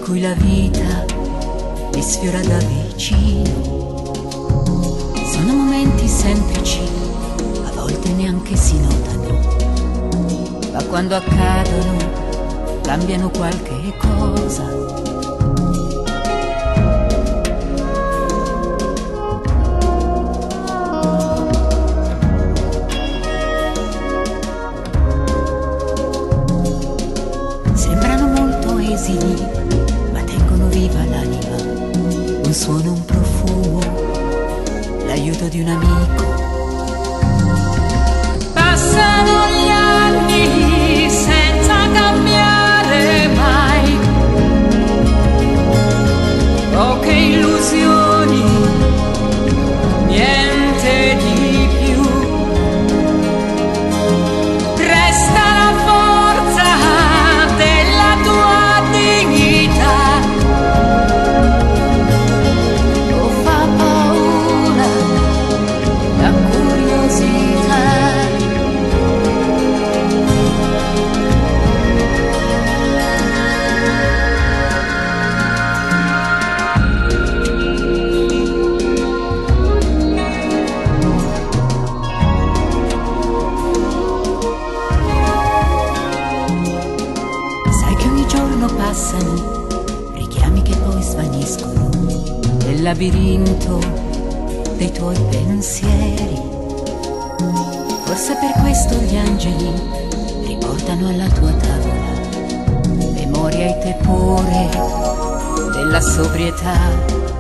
cui la vita li sfiora da vicino. Sono momenti semplici, a volte neanche si notano, ma quando accadono cambiano qualche cosa. Ma tengono viva l'anima, un suono, un profumo, l'aiuto di un amico. Passano gli anni senza cambiare mai, poche illusioni, niente di più. Resta la forza della tua dignità, o fa paura la curiosità. Sai che ogni giorno passano richiami che poi svaniscono nel labirinto dei tuoi pensieri. Forse per questo gli angeli riportano alla tua tavola memoria e tepore della sobrietà.